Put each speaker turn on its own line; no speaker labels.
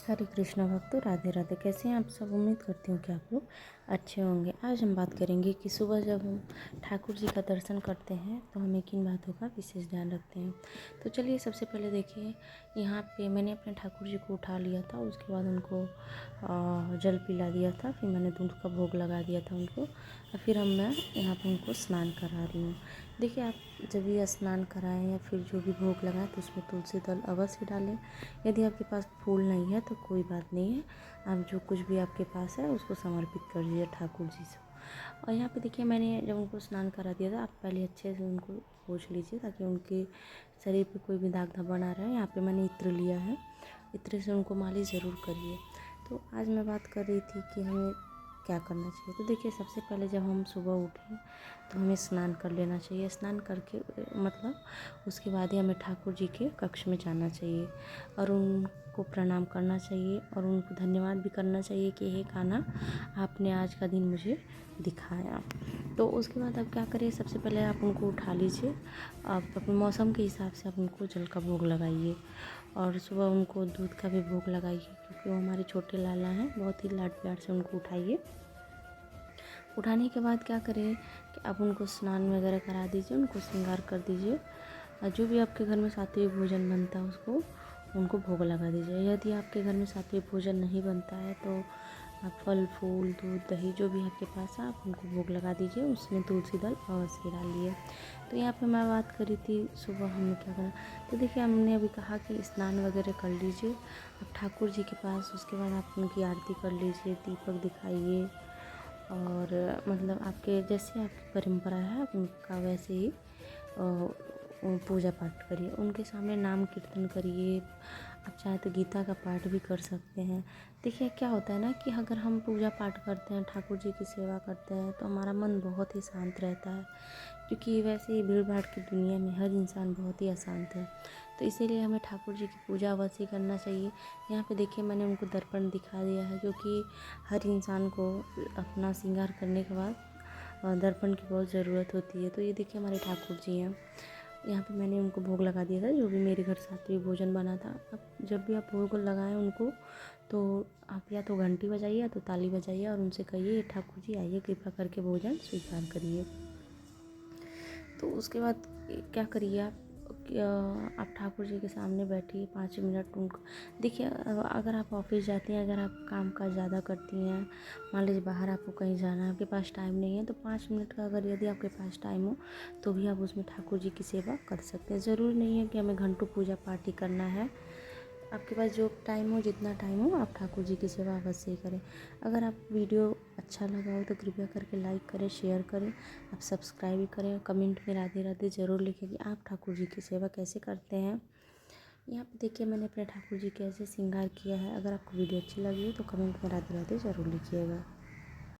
हरे कृष्णा भक्तों, राधे राधे। कैसे हैं आप सब? उम्मीद करती हूँ कि आप लोग अच्छे होंगे। आज हम बात करेंगे कि सुबह जब हम ठाकुर जी का दर्शन करते हैं तो हमें किन बातों का विशेष ध्यान रखते हैं। तो चलिए सबसे पहले देखिए, यहाँ पे मैंने अपने ठाकुर जी को उठा लिया था। उसके बाद उनको जल पिला दिया था, फिर मैंने दूध का भोग लगा दिया था उनको, और फिर मैं यहाँ पर उनको स्नान करा रही हूँ। देखिए, आप जब भी स्नान कराएं या फिर जो भी भोग लगाएं तो उसमें तुलसी दल अवश्य डालें। यदि आपके पास फूल नहीं है तो कोई बात नहीं है, आप जो कुछ भी आपके पास है उसको समर्पित कर दीजिए ठाकुर जी से। और यहाँ पे देखिए, मैंने जब उनको स्नान करा दिया था, आप पहले अच्छे से उनको पोंछ लीजिए ताकि उनके शरीर पे कोई भी दाग धब्बा ना रहे। यहाँ पे मैंने इत्र लिया है, इत्र से उनको मालिश ज़रूर करिए। तो आज मैं बात कर रही थी कि हमें क्या करना चाहिए। तो देखिए, सबसे पहले जब हम सुबह उठें तो हमें स्नान कर लेना चाहिए। स्नान करके मतलब उसके बाद ही हमें ठाकुर जी के कक्ष में जाना चाहिए और उनको प्रणाम करना चाहिए और उनको धन्यवाद भी करना चाहिए कि हे कान्हा, आपने आज का दिन मुझे दिखाया। तो उसके बाद आप क्या करिए, सबसे पहले आप उनको उठा लीजिए। आप अपने मौसम के हिसाब से आप उनको जल का भोग लगाइए और सुबह उनको दूध का भी भोग लगाइए, क्योंकि वो हमारे छोटे लाला हैं। बहुत ही लाड प्यार से उनको उठाइए। उठाने के बाद क्या करें कि आप उनको स्नान वगैरह करा दीजिए, उनको श्रृंगार कर दीजिए। जो भी आपके घर में सात्विक भोजन बनता है उसको उनको भोग लगा दीजिए। यदि आपके घर में सात्विक भोजन नहीं बनता है तो आप फल फूल दूध दही जो भी आपके पास है आप उनको भोग लगा दीजिए। उसमें तुलसी दल अवश्य डालिए। तो यहाँ पे मैं बात करी थी सुबह हमें क्या करना। तो देखिए, हमने अभी कहा कि स्नान वगैरह कर लीजिए आप ठाकुर जी के पास। उसके बाद आप उनकी आरती कर लीजिए, दीपक दिखाइए और मतलब आपके जैसे आपकी परंपरा है आप उनका वैसे ही पूजा पाठ करिए। उनके सामने नाम कीर्तन करिए। आप चाहे तो गीता का पाठ भी कर सकते हैं। देखिए, क्या होता है ना कि अगर हम पूजा पाठ करते हैं, ठाकुर जी की सेवा करते हैं तो हमारा मन बहुत ही शांत रहता है, क्योंकि वैसे ही भीड़ भाड़ की दुनिया में हर इंसान बहुत ही अशांत है। तो इसीलिए हमें ठाकुर जी की पूजा अवश्य करना चाहिए। यहाँ पे देखिए, मैंने उनको दर्पण दिखा दिया है, क्योंकि हर इंसान को अपना श्रृंगार करने के बाद दर्पण की बहुत ज़रूरत होती है। तो ये देखिए, हमारे ठाकुर जी हैं। यहाँ पे मैंने उनको भोग लगा दिया था, जो भी मेरे घर सात्विक भोजन बना था। अब जब भी आप भोग लगाएं उनको तो आप या तो घंटी बजाइए या तो ताली बजाइए और उनसे कहिए, ठाकुर जी आइए, कृपा करके भोजन स्वीकार करिए। तो उसके बाद क्या करिए आप ठाकुर जी के सामने बैठिए 5 मिनट। उनको देखिए, अगर आप ऑफिस जाती हैं, अगर आप काम काज ज़्यादा करती हैं, मान लीजिए बाहर आपको कहीं जाना है, आपके पास टाइम नहीं है, तो 5 मिनट का अगर यदि आपके पास टाइम हो तो भी आप उसमें ठाकुर जी की सेवा कर सकते हैं। ज़रूरी नहीं है कि हमें घंटों पूजा पाठ ही करना है। आपके पास जो टाइम हो, जितना टाइम हो, आप ठाकुर जी की सेवा अवश्य ही करें। अगर आप वीडियो अच्छा लगा हो तो कृपया करके लाइक करें, शेयर करें, आप सब्सक्राइब भी करें। कमेंट में राधे राधे ज़रूर लिखें कि आप ठाकुर जी की सेवा कैसे करते हैं। यहाँ पे देखिए, मैंने अपने ठाकुर जी कैसे श्रृंगार किया है। अगर आपको वीडियो अच्छी लगी हो तो कमेंट में राधे राधे ज़रूर लिखिएगा।